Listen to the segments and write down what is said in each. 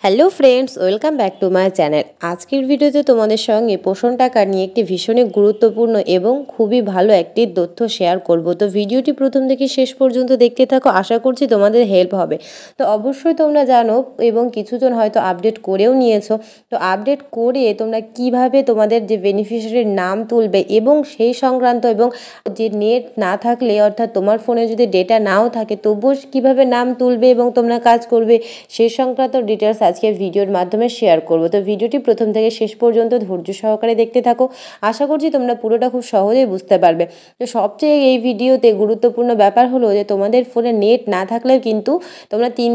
Hello friends, welcome back to my channel. আজকের ভিডিওতে তোমাদের সঙ্গে পোষণ টাকা নিয়ে একটি ভীষণই গুরুত্বপূর্ণ এবং খুবই ভালো একটি তথ্য শেয়ার করব। তো ভিডিওটি প্রথম থেকে শেষ পর্যন্ত দেখতে থাকো, আশা করছি তোমাদের হেল্প হবে। তো অবশ্যই তোমরা জানো এবং কিছুজন হয়তো আপডেট করেও নিয়েছো। তো আপডেট করে তোমরা কিভাবে তোমাদের যে বেনিফিশিয়ারির নাম তুলবে এবং সেই সংক্রান্ত এবং যে নেট না থাকলে অর্থাৎ তোমার ফোনে যদি ডেটা নাও থাকে তবুও কীভাবে নাম তুলবে এবং তোমরা কাজ করবে সেই সংক্রান্ত ডিটেলস আজকে ভিডিওর মাধ্যমে শেয়ার করব। তো ভিডিওটি প্রথম থেকে শেষ পর্যন্ত ধৈর্য সহকারে দেখতে থাকো, আশা করছি তোমরা পুরোটা খুব সহজেই বুঝতে পারবে। তো সবচেয়ে এই ভিডিওতে গুরুত্বপূর্ণ ব্যাপার হলো যে তোমাদের ফোনে নেট না থাকলেও কিন্তু তোমরা 3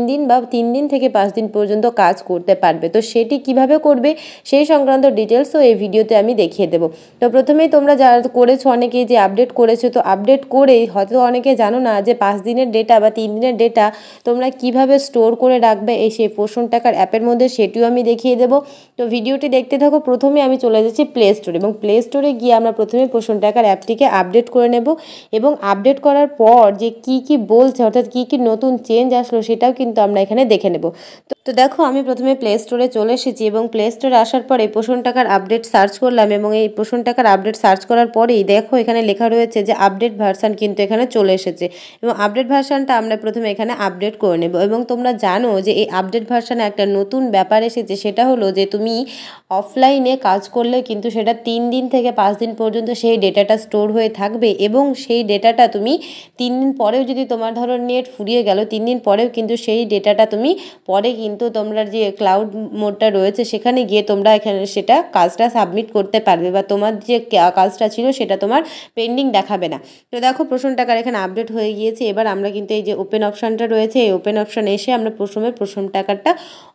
দিন থেকে 5 দিন পর্যন্ত কাজ করতে পারবে। তো সেটি কিভাবে করবে সেই সংক্রান্ত ডিটেলসও এই ভিডিওতে আমি দেখিয়ে দেবো। তো প্রথমেই তোমরা যারা করেছো অনেকেই যে আপডেট করেছো, তো আপডেট করেই হয়তো অনেকে জানো না যে 5 দিনের ডেটা বা 3 দিনের ডেটা তোমরা কিভাবে স্টোর করে রাখবে এই সেই পোষণ টাকার অ্যাপের মধ্যে, সেটিও আমি দেখিয়ে দেবো। তো ভিডিওটি দেখতে থাকো। প্রথমে আমি চলে যাচ্ছি প্লে স্টোরে এবং প্লে স্টোরে গিয়ে আমরা প্রথমে পোষণ টাকার অ্যাপটিকে আপডেট করে নেব এবং আপডেট করার পর যে কি বলছে অর্থাৎ কি নতুন চেঞ্জ আসলো সেটাও কিন্তু আমরা এখানে দেখে নেব। তো দেখো, আমি প্রথমে প্লে স্টোরে চলে এসেছি এবং প্লে স্টোরে আসার পরে পোষণ টাকার আপডেট সার্চ করলাম এবং এই পোষণ টাকার আপডেট সার্চ করার পরেই দেখো এখানে লেখা রয়েছে যে আপডেট ভার্সান কিন্তু এখানে চলে এসেছে এবং আপডেট ভার্সানটা আমরা প্রথমে এখানে আপডেট করে নেব। এবং তোমরা জানো যে এই আপডেট ভার্সানে একটা নতুন ব্যাপার এসেছে, সেটা হলো যে তুমি অফলাইনে কাজ করলে কিন্তু সেটা 3 দিন থেকে 5 দিন পর্যন্ত সেই ডেটাটা স্টোর হয়ে থাকবে এবং সেই ডেটাটা তুমি 3 দিন পরেও যদি তোমার ধরো নেট ফুরিয়ে গেল 3 দিন পরেও কিন্তু সেই ডেটাটা তুমি পরে কিন্তু তোমরা যে ক্লাউড মোডটা রয়েছে সেখানে গিয়ে তোমরা এখানে সেটা কাজটা সাবমিট করতে পারবে বা তোমার যে কাজটা ছিল সেটা তোমার পেন্ডিং দেখাবে না। তো দেখো পোষণ টাকার এখানে আপডেট হয়ে গিয়েছে। এবার আমরা কিন্তু এই যে ওপেন অপশানটা রয়েছে এই ওপেন অপশানে এসে আমরা প্রথমে পোষণ টাকারটা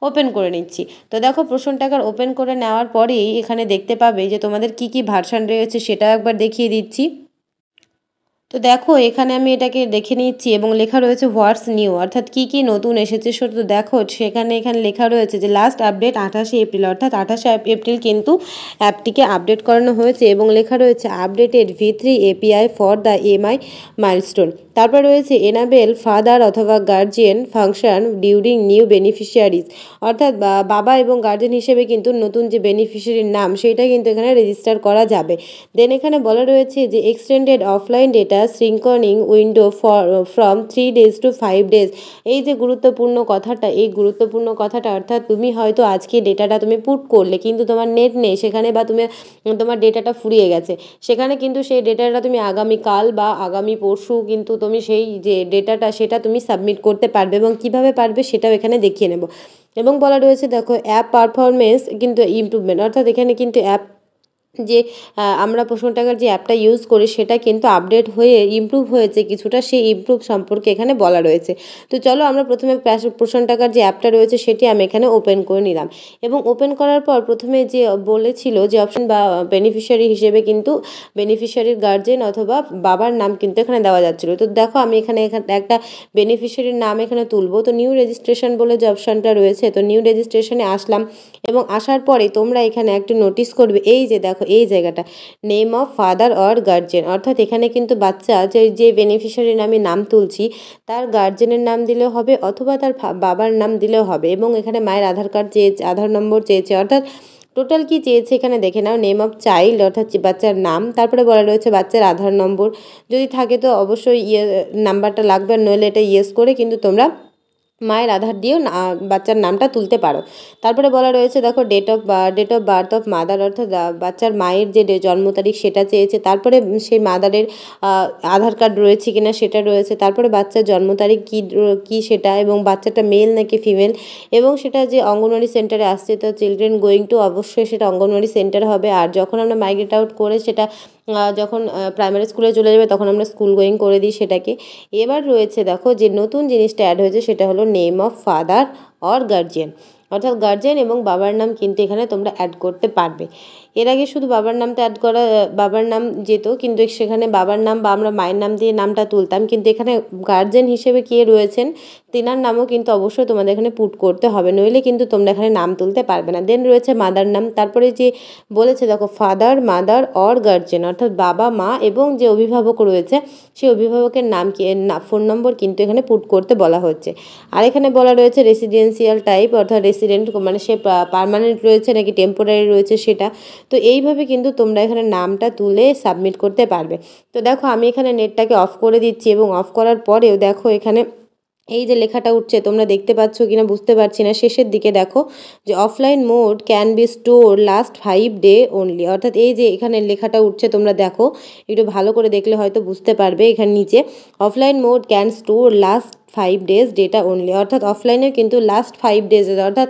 ওপেন করে নিচ্ছি। তো দেখো পোষণ টাকার ওপেন করে নেওয়ার পরেই এখানে দেখতে পাবে যে তোমাদের কি ভার্সান রয়েছে সেটা একবার দেখিয়ে দিচ্ছি। তো দেখো এখানে আমি এটাকে দেখে নিচ্ছি এবং লেখা রয়েছে হোয়াটস নিউ অর্থাৎ কি নতুন এসেছে। শুধু দেখো এখানে লেখা রয়েছে যে লাস্ট আপডেট 28শে এপ্রিল অর্থাৎ 28শে এপ্রিল কিন্তু অ্যাপটিকে আপডেট করানো হয়েছে এবং লেখা রয়েছে updated V3 API for the MI milestone. তারপর রয়েছে এনাবেল ফাদার অথবা guardian function during new beneficiaries অর্থাৎ বাবা এবং গার্জিয়ান হিসেবে কিন্তু নতুন যে বেনিফিশিয়ারির নাম সেইটা কিন্তু এখানে রেজিস্টার করা যাবে। দেন এখানে বলা রয়েছে যে extended offline data shrinking window from 3 days to 5 days। এই যে গুরুত্বপূর্ণ কথাটা, এই গুরুত্বপূর্ণ কথাটা অর্থাৎ তুমি হয়তো আজকে ডেটাটা তুমি পুট করলে কিন্তু তোমার নেট নেই সেখানে বা তোমার ডেটাটা ফুরিয়ে গেছে, সেখানে কিন্তু সেই ডেটাটা তুমি আগামীকাল বা আগামী পরশু কিন্তু তুমি সেই যে ডেটাটা সেটা তুমি সাবমিট করতে পারবে এবং কিভাবে পারবে সেটাও এখানে দেখিয়ে নেব। এবং বলা রয়েছে দেখো অ্যাপ পারফরমেন্স কিন্তু ইমপ্রুভমেন্ট অর্থাৎ এখানে কিন্তু অ্যাপ যে আমরা পোষণ টাকার যে অ্যাপটা ইউজ করি সেটা কিন্তু আপডেট হয়ে ইমপ্রুভ হয়েছে কিছুটা, সেই ইমপ্রুভ সম্পর্কে এখানে বলা রয়েছে। তো চলো আমরা প্রথমে পোষণ টাকার যে অ্যাপটা রয়েছে সেটি আমি এখানে ওপেন করে নিলাম এবং ওপেন করার পর প্রথমে যে বলেছিল যে অপশন বা বেনিফিশিয়ারি হিসেবে কিন্তু বেনিফিশিয়ারির গার্জেন অথবা বাবার নাম কিন্তু এখানে দেওয়া যাচ্ছিলো। তো দেখো আমি এখানে একটা বেনিফিশিয়ারির নাম এখানে তুলবো। তো নিউ রেজিস্ট্রেশন বলে যে অপশানটা রয়েছে, তো নিউ রেজিস্ট্রেশনে আসলাম এবং আসার পরে তোমরা এখানে একটু নোটিস করবে এই যে দেখো এই জায়গাটা name of father or guardian অর্থাৎ এখানে কিন্তু বাচ্চা যে বেনিফিশিয়ারির আমি নাম তুলছি তার গার্জেনের নাম দিলেও হবে অথবা তার বাবার নাম দিলেও হবে এবং এখানে মায়ের আধার কার্ড চেয়েছে, আধার নম্বর চেয়েছে, অর্থাৎ টোটাল কি চেয়েছে এখানে দেখে নাও। নেম অফ চাইল্ড অর্থাৎ বাচ্চার নাম, তারপরে বলা রয়েছে বাচ্চার আধার নম্বর যদি থাকে তো অবশ্যই নাম্বারটা লাগবে, নইলে এটা ইয়েস করে কিন্তু তোমরা মায়ের আধার দিয়েও বাচ্চার নামটা তুলতে পারো। তারপরে বলা রয়েছে দেখো date of birth of mother অর্থাৎ বাচ্চার মায়ের যে জন্ম তারিখ সেটা চেয়েছে, তারপরে সেই মাদারের আধার কার্ড রয়েছে কিনা সেটা রয়েছে, তারপরে বাচ্চার জন্ম তারিখ কী সেটা এবং বাচ্চাটা মেল নাকি ফিমেল এবং সেটা যে অঙ্গনওয়াড়ি সেন্টারে আসছে তো চিলড্রেন গোয়িং টু অবশ্যই সেটা অঙ্গনওয়াড়ি সেন্টার হবে। আর যখন আমরা মাইগ্রেট আউট করে সেটা যখন প্রাইমারি স্কুলে চলে যাবে তখন আমরা স্কুল গোয়িং করে দিই সেটাকে। এবার রয়েছে দেখো যে নতুন জিনিসটা অ্যাড হয়েছে সেটা হলো name of father or guardian অর্থাৎ গার্জিয়ান এবং বাবার নাম কিন্তু এখানে তোমরা অ্যাড করতে পারবে। এর আগে শুধু বাবার নামটা অ্যাড করা বাবার নাম যেত কিন্তু সেখানে বাবার নাম বা আমরা মায়ের নাম দিয়ে নামটা তুলতাম, কিন্তু এখানে গার্জিয়ান হিসেবে কে রয়েছেন তেনার নামও কিন্তু অবশ্যই তোমাদের এখানে পুট করতে হবে, নইলে কিন্তু তোমরা এখানে নাম তুলতে পারবে না। দেন রয়েছে মাদার নাম, তারপরে যে বলেছে দেখো ফাদার মাদার অর গার্জিয়ান অর্থাৎ বাবা মা এবং যে অভিভাবক রয়েছে সেই অভিভাবকের নাম কি ফোন নম্বর কিন্তু এখানে পুট করতে বলা হচ্ছে। আর এখানে বলা রয়েছে রেসিডেন্সিয়াল টাইপ অর্থাৎ রেসিডেন্ট মানে সে পার্মানেন্ট রয়েছে নাকি টেম্পোরারি রয়েছে সেটা। তো এইভাবে কিন্তু তোমরা এখানে নামটা তুলে সাবমিট করতে পারবে। তো দেখো আমি এখানে নেটটাকে অফ করে দিচ্ছি এবং অফ করার পরেও দেখো এখানে এই যে লেখাটা উঠছে তোমরা দেখতে পাচ্ছ কিনা বুঝতে পারছি না, শেষের দিকে দেখো যে offline mode can be store last 5 day only, অর্থাৎ এই যে এখানে লেখাটা উঠছে তোমরা দেখো, একটু ভালো করে দেখলে হয়তো বুঝতে পারবে। এখানে নিচে offline mode can store last 5 days data only, অর্থাৎ অফলাইনে কিন্তু লাস্ট 5 ডেজের অর্থাৎ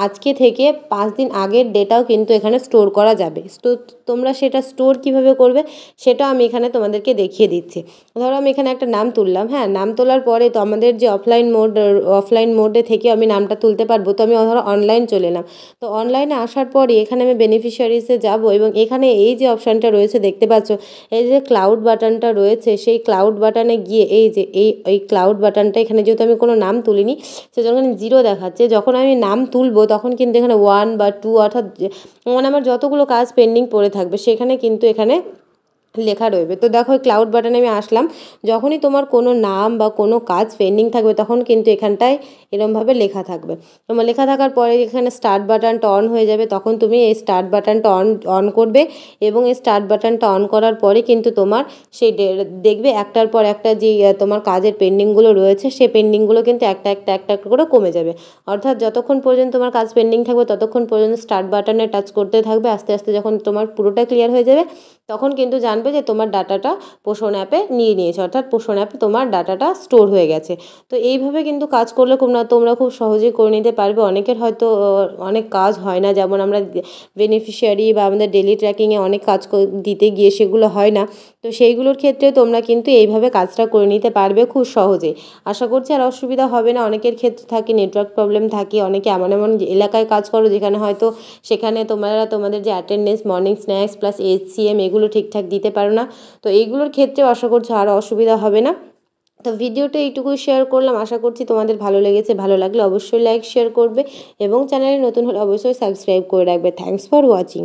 আজকে থেকে 5 দিন আগের ডেটাও কিন্তু এখানে স্টোর করা যাবে। তো তোমরা সেটা স্টোর কিভাবে করবে সেটা আমি এখানে তোমাদেরকে দেখিয়ে দিচ্ছি। ধরো আমি এখানে একটা নাম তুললাম, হ্যাঁ, নাম তোলার পরে তো আমাদের যে অফলাইন মোডে থেকে আমি নামটা তুলতে পারবো। তো আমি ধরো অনলাইন চলে এলাম, তো অনলাইনে আসার পরে এখানে আমি বেনিফিশিয়ারিসে যাব এবং এখানে এই যে অপশানটা রয়েছে দেখতে পাচ্ছ, এই যে ক্লাউড বাটনটা রয়েছে, সেই ক্লাউড বাটনে গিয়ে এই যে এই ক্লাউড বাটনটা এখানে যেহেতু আমি কোনো নাম তুলিনি সেজন্য এখানে 0 দেখাচ্ছে। যখন আমি নাম তুলবো তখন কিন্তু এখানে 1 বা 2 অর্থাৎ মানে আমার যতগুলো কাজ পেন্ডিং পড়ে থাকবে সেখানে কিন্তু এখানে লেখা রইবে। তো দেখো ক্লাউড বাটনে আমি আসলাম, যখনই তোমার কোনো নাম বা কোনো কাজ পেন্ডিং থাকবে তখন কিন্তু এখানটায় এরমভাবে লেখা থাকবে। তোমার লেখা থাকার পরে এখানে স্টার্ট বাটনটা অন হয়ে যাবে, তখন তুমি এই স্টার্ট বাটনটা অন করবে এবং এই স্টার্ট বাটনটা অন করার পরে কিন্তু তোমার সেই দেখবে একটার পর একটা যে তোমার কাজের পেন্ডিংগুলো রয়েছে সেই পেন্ডিংগুলো কিন্তু একটা করে কমে যাবে। অর্থাৎ যতক্ষণ পর্যন্ত তোমার কাজ পেন্ডিং থাকবে ততক্ষণ পর্যন্ত স্টার্ট বাটনে টাচ করতে থাকবে, আস্তে আস্তে যখন তোমার পুরোটা ক্লিয়ার হয়ে যাবে তখন কিন্তু জানবে যে তোমার ডাটাটা পোষণ অ্যাপে নিয়ে নিয়েছে, অর্থাৎ পোষণ অ্যাপে তোমার ডাটাটা স্টোর হয়ে গেছে। তো এইভাবে কিন্তু কাজ করলে তোমরা খুব সহজেই করে নিতে পারবে। অনেকের হয়তো অনেক কাজ হয় না, যেমন আমরা বেনিফিশিয়ারি বা আমাদের ডেলি ট্র্যাকিংয়ে অনেক কাজ দিতে গিয়ে সেগুলো হয় না। তো সেইগুলোর ক্ষেত্রে তোমরা কিন্তু এইভাবে কাজটা করে নিতে পারবে খুব সহজেই। আশা করছি আর অসুবিধা হবে না। অনেকের ক্ষেত্রে থাকে নেটওয়ার্ক প্রবলেম থাকে, অনেকে এমন এমন এলাকায় কাজ করো যেখানে হয়তো সেখানে তোমাদের যে attendance, morning snacks plus HCM এগুলো ঠিকঠাক দিতে পারো না। তো এইগুলোর ক্ষেত্রেও আশা করছি আর অসুবিধা হবে না। তো ভিডিওটা এইটুকুই শেয়ার করলাম, আশা করছি তোমাদের ভালো লেগেছে। ভালো লাগলে অবশ্যই লাইক শেয়ার করবে এবং চ্যানেলে নতুন হলে অবশ্যই সাবস্ক্রাইব করে রাখবে। Thanks for watching.